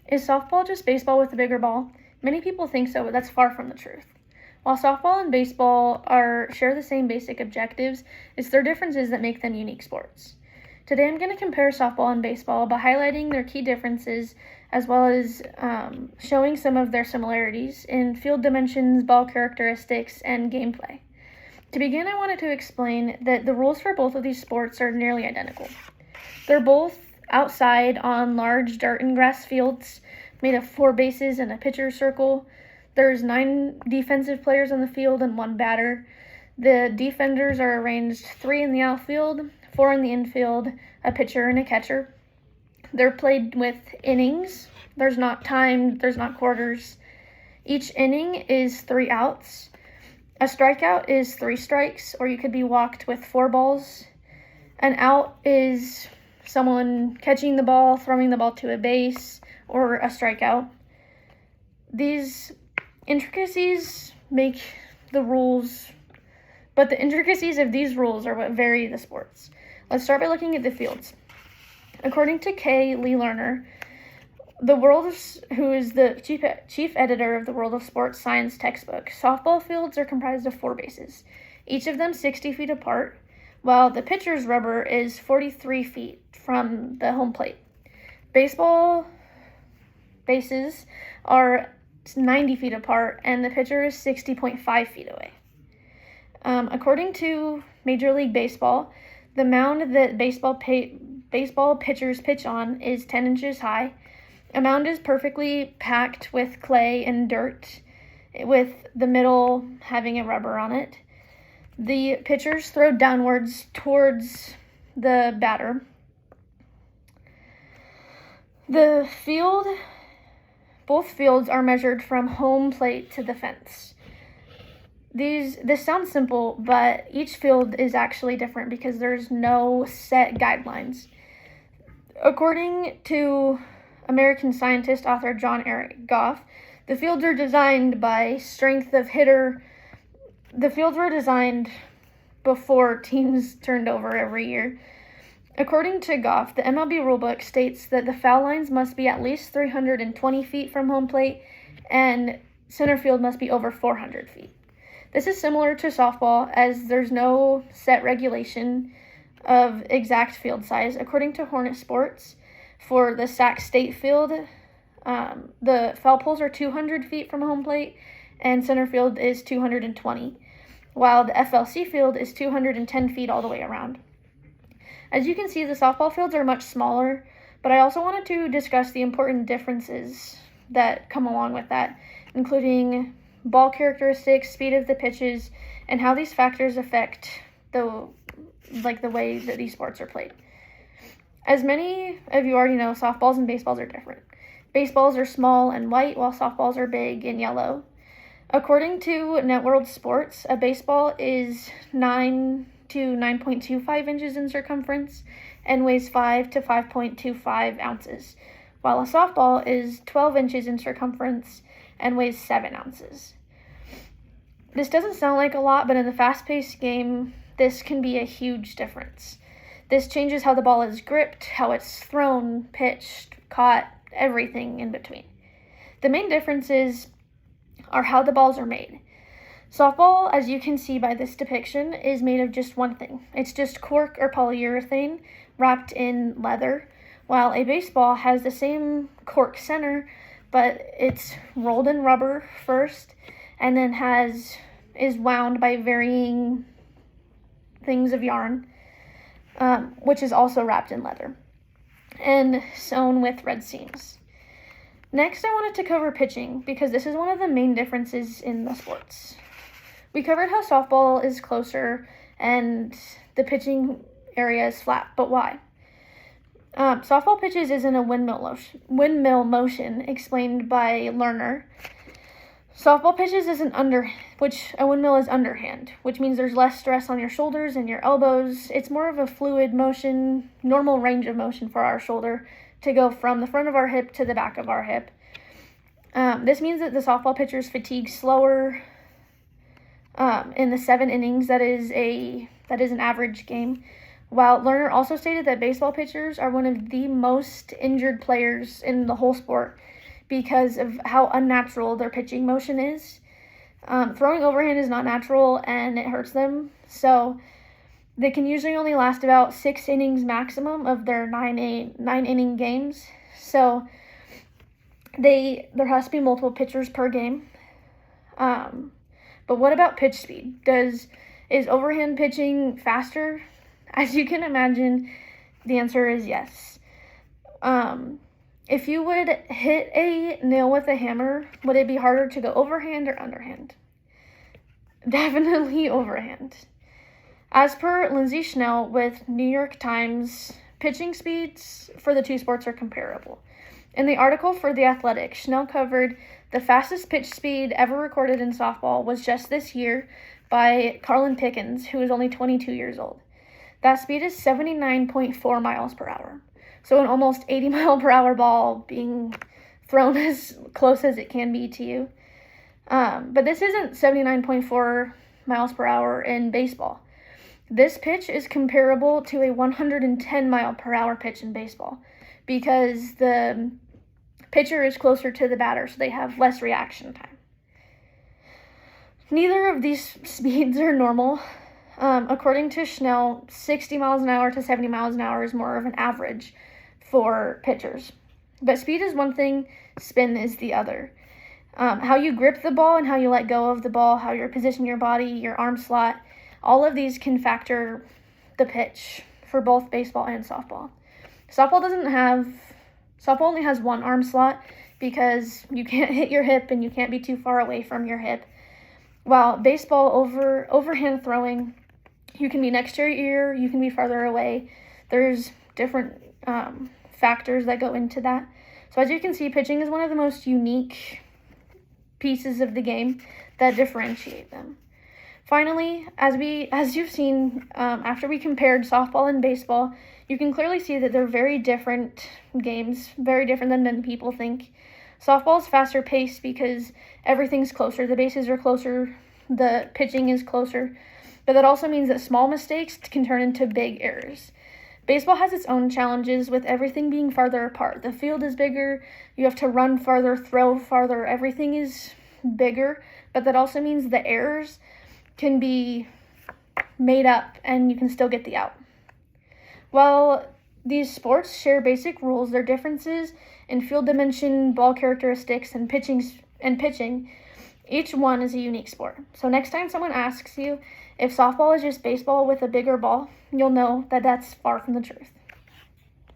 Is softball just baseball with a bigger ball? Many people think so, but that's far from the truth. While softball and baseball share the same basic objectives, it's their differences that make them unique sports. Today I'm going to compare softball and baseball by highlighting their key differences as well as showing some of their similarities in field dimensions, ball characteristics, and gameplay. To begin, I wanted to explain that the rules for both of these sports are nearly identical. They're both outside on large dirt and grass fields made of 4 bases and a pitcher's circle. There's 9 defensive players on the field and 1 batter. The defenders are arranged 3 in the outfield, 4 in the infield, a pitcher and a catcher. They're played with innings. There's not time, there's not quarters. Each inning is 3 outs. A strikeout is 3 strikes, or you could be walked with 4 balls. An out is someone catching the ball, throwing the ball to a base, or a strikeout. These intricacies make the rules, but the intricacies of these rules are what vary the sports. Let's start by looking at the fields. According to K. Lee Lerner, who is the chief editor of the World of Sports Science textbook, softball fields are comprised of 4 bases, each of them 60 feet apart, while the pitcher's rubber is 43 feet from the home plate. Baseball bases are 90 feet apart, and the pitcher is 60.5 feet away. According to Major League Baseball, the mound that baseball pitchers pitch on is 10 inches high. A mound is perfectly packed with clay and dirt, with the middle having a rubber on it. The pitchers throw downwards towards the batter. Both fields are measured from home plate to the fence. This sounds simple, but each field is actually different because there's no set guidelines. According to American scientist author John Eric Goff, the fields are designed by strength of hitter. The fields were designed before teams turned over every year. According to Goff, the MLB rulebook states that the foul lines must be at least 320 feet from home plate, and center field must be over 400 feet. This is similar to softball, as there's no set regulation of exact field size. According to Hornet Sports, for the Sac State field, the foul poles are 200 feet from home plate, and center field is 220, while the FLC field is 210 feet all the way around. As you can see, the softball fields are much smaller, but I also wanted to discuss the important differences that come along with that, including ball characteristics, speed of the pitches, and how these factors affect the way that these sports are played. As many of you already know, softballs and baseballs are different. Baseballs are small and white, while softballs are big and yellow. According to Networld Sports, a baseball is 9 to 9.25 inches in circumference and weighs 5 to 5.25 ounces, while a softball is 12 inches in circumference and weighs 7 ounces. This doesn't sound like a lot, but in the fast-paced game, this can be a huge difference. This changes how the ball is gripped, how it's thrown, pitched, caught, everything in between. The main differences are how the balls are made. Softball, as you can see by this depiction, is made of just one thing. It's just cork or polyurethane wrapped in leather, while a baseball has the same cork center, but it's rolled in rubber first and then is wound by varying things of yarn, which is also wrapped in leather and sewn with red seams. Next, I wanted to cover pitching because this is one of the main differences in the sports. We covered how softball is closer and the pitching area is flat, but why? Softball pitches is in a windmill motion, explained by Lerner. Softball pitches is a windmill is underhand, which means there's less stress on your shoulders and your elbows. It's more of a fluid motion, normal range of motion for our shoulder to go from the front of our hip to the back of our hip. This means that the softball pitchers fatigue slower in the 7 innings that is an average game, While Lerner also stated that baseball pitchers are one of the most injured players in the whole sport because of how unnatural their pitching motion is. Throwing overhand is not natural and it hurts them, so they can usually only last about 6 innings maximum of their 9-inning games. So there has to be multiple pitchers per game. But what about pitch speed? Is overhand pitching faster? As you can imagine, the answer is yes. If you would hit a nail with a hammer, would it be harder to go overhand or underhand? Definitely overhand. As per Lindsay Schnell with New York Times, pitching speeds for the two sports are comparable. In the article for The Athletic, Schnell covered the fastest pitch speed ever recorded in softball was just this year by Carlin Pickens, who is only 22 years old. That speed is 79.4 miles per hour. So an almost 80-mile-per-hour ball being thrown as close as it can be to you. But this isn't 79.4 miles per hour in baseball. This pitch is comparable to a 110-mile-per-hour pitch in baseball because the pitcher is closer to the batter, so they have less reaction time. Neither of these speeds are normal. According to Schnell, 60 miles an hour to 70 miles an hour is more of an average for pitchers. But speed is one thing, spin is the other. How you grip the ball and how you let go of the ball, how you position your body, your arm slot, all of these can factor the pitch for both baseball and softball. Softball only has one arm slot because you can't hit your hip and you can't be too far away from your hip. While baseball overhand throwing, you can be next to your ear, you can be farther away. There's different factors that go into that. So as you can see, pitching is one of the most unique pieces of the game that differentiate them. Finally, as you've seen, after we compared softball and baseball, you can clearly see that they're very different games, very different than many people think. Softball is faster paced because everything's closer. The bases are closer, the pitching is closer, but that also means that small mistakes can turn into big errors. Baseball has its own challenges with everything being farther apart. The field is bigger, you have to run farther, throw farther, everything is bigger, but that also means the errors can be made up and you can still get the out. While these sports share basic rules, their differences in field dimension, ball characteristics, and pitching, each one is a unique sport. So next time someone asks you if softball is just baseball with a bigger ball, you'll know that that's far from the truth.